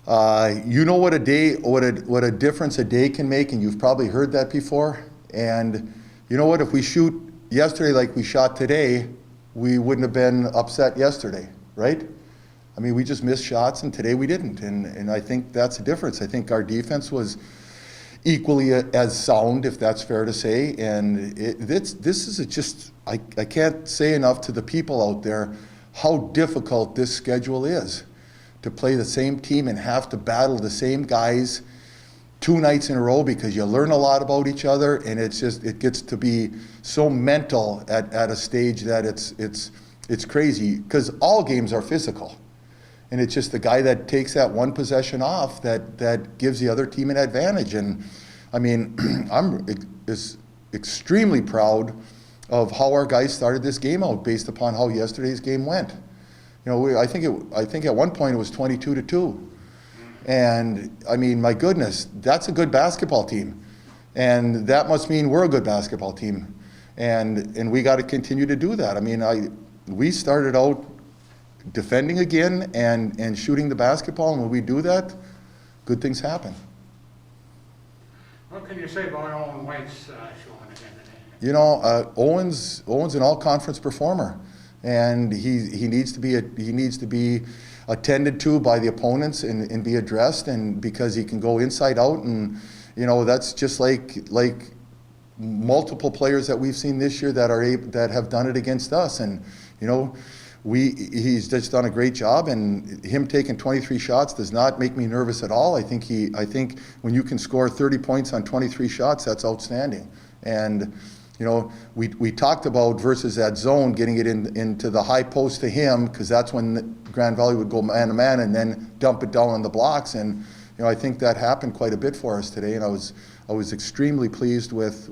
You know what a difference a day can make, and you've probably heard that before. And you know what? If we shoot yesterday like we shot today, we wouldn't have been upset yesterday, right? I mean, we just missed shots, and today we didn't. And I think that's the difference. I think our defense was equally as sound, if that's fair to say. And this is just, I can't say enough to the people out there how difficult this schedule is, to play the same team and have to battle the same guys 2 nights in a row, because you learn a lot about each other, and it gets to be so mental at a stage that it's crazy, because all games are physical. And it's just the guy that takes that one possession off that gives the other team an advantage. And I mean, I'm extremely proud of how our guys started this game out based upon how yesterday's game went. You know, I think at one point it was 22-2. And I mean, my goodness, that's a good basketball team. And that must mean we're a good basketball team. And we got to continue to do that. I mean, we started out defending again and shooting the basketball, and when we do that, good things happen. What can you say about Owen White's showing again today? You know, Owen's an all-conference performer, and he needs to be attended to by the opponents and be addressed, and because he can go inside out, and you know, that's just like multiple players that we've seen this year that have done it against us. And you know, he's just done a great job, and him taking 23 shots does not make me nervous at all. I think when you can score 30 points on 23 shots, that's outstanding. And you know, we talked about versus that zone, getting it into the high post to him, because that's when Grand Valley would go man to man and then dump it down on the blocks. And you know, I think that happened quite a bit for us today, and I was extremely pleased with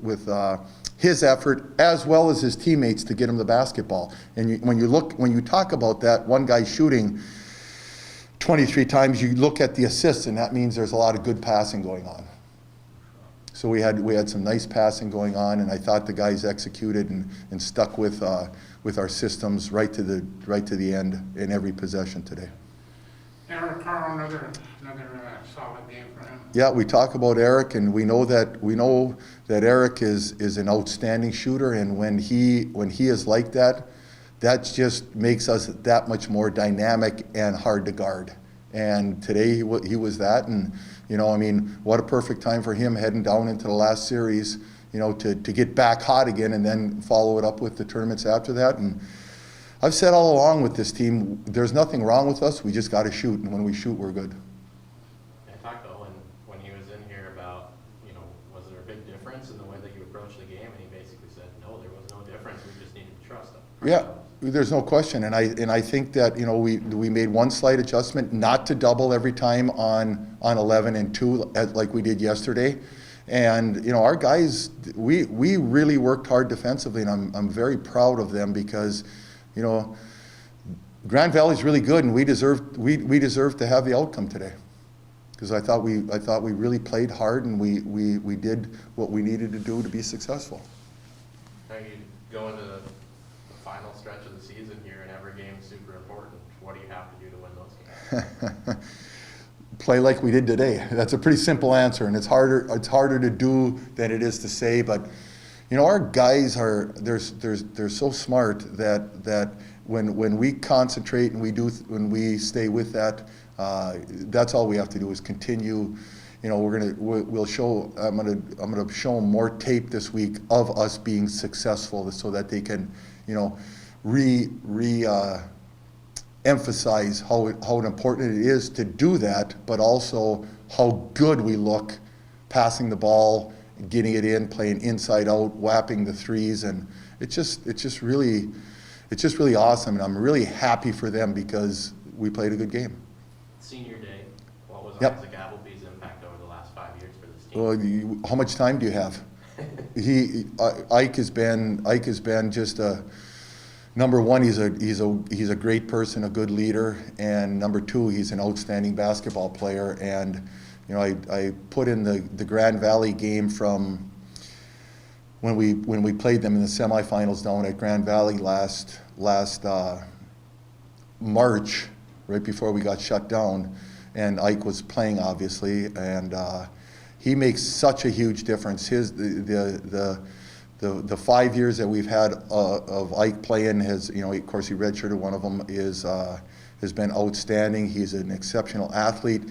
his effort as well as his teammates to get him the basketball. And when you talk about that one guy shooting 23 times, you look at the assists, and that means there's a lot of good passing going on. So we had some nice passing going on, and I thought the guys executed and stuck with our systems right to the end in every possession today. Eric Carl, another solid game for him. Yeah, we talk about Eric, and we know that Eric is an outstanding shooter, and when he is like that, that just makes us that much more dynamic and hard to guard. And today he was that, and you know, I mean, what a perfect time for him heading down into the last series, you know, to get back hot again and then follow it up with the tournaments after that. And I've said all along with this team, there's nothing wrong with us. We just got to shoot, and when we shoot, we're good. I talked to Owen when he was in here about, you know, was there a big difference in the way that you approached the game? And he basically said, no, there was no difference. We just needed to trust him. Yeah. There's no question, and I think that, you know, we made one slight adjustment not to double every time on 11 and 2 like we did yesterday, and you know, our guys, we really worked hard defensively, and I'm very proud of them, because you know, Grand Valley's really good, and we deserve to have the outcome today, because I thought we really played hard, and we did what we needed to do to be successful. Now you go into the final stretch of the season here, and every game is super important. What do you have to do to win those games? Play like we did today. That's a pretty simple answer, and it's harder to do than it is to say. But you know, our guys they're so smart that when we concentrate and when we stay with that, that's all we have to do is continue. You know, we'll show. I'm gonna show them more tape this week of us being successful, so that they can, you know, emphasize how important it is to do that, but also how good we look passing the ball, getting it in, playing inside out, whapping the threes, and it's just really awesome, and I'm really happy for them because we played a good game. Senior day, what was Yep. Isaac Appleby's impact over the last 5 years for this team? Well, how much time do you have? Ike has been just a number one. He's a great person, a good leader, and number two, he's an outstanding basketball player. And you know, I put in the Grand Valley game from when we played them in the semifinals down at Grand Valley last March, right before we got shut down. and Ike was playing, obviously, and he makes such a huge difference. The 5 years that we've had of Ike playing, of course, he redshirted one of them, has been outstanding. He's an exceptional athlete.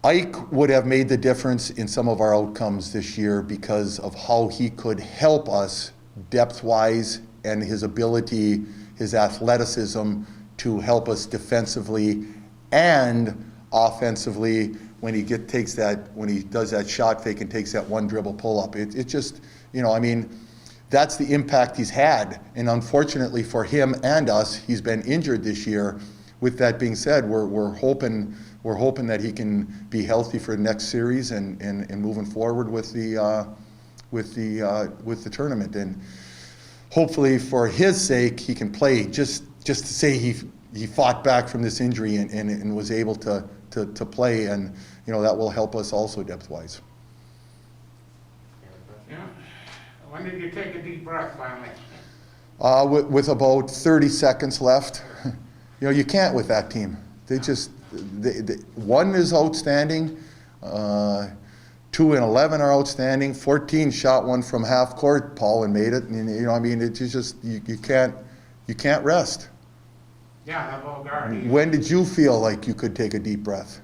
Ike would have made the difference in some of our outcomes this year because of how he could help us depth-wise and his ability, his athleticism to help us defensively and offensively when he does that shot fake and takes that one dribble pull-up. It just, that's the impact he's had. And unfortunately for him and us, he's been injured this year. With that being said, we're hoping that he can be healthy for the next series and moving forward with the tournament. And hopefully for his sake, he can play just to say he fought back from this injury and was able to play, and that will help us also depth-wise. Yeah. When did you take a deep breath finally? With about 30 seconds left. You can't with that team. One is outstanding, 2 and 11 are outstanding, 14 shot one from half court, Paul, and made it. And, it's just you can't rest. Yeah, that ball guard. When did you feel like you could take a deep breath?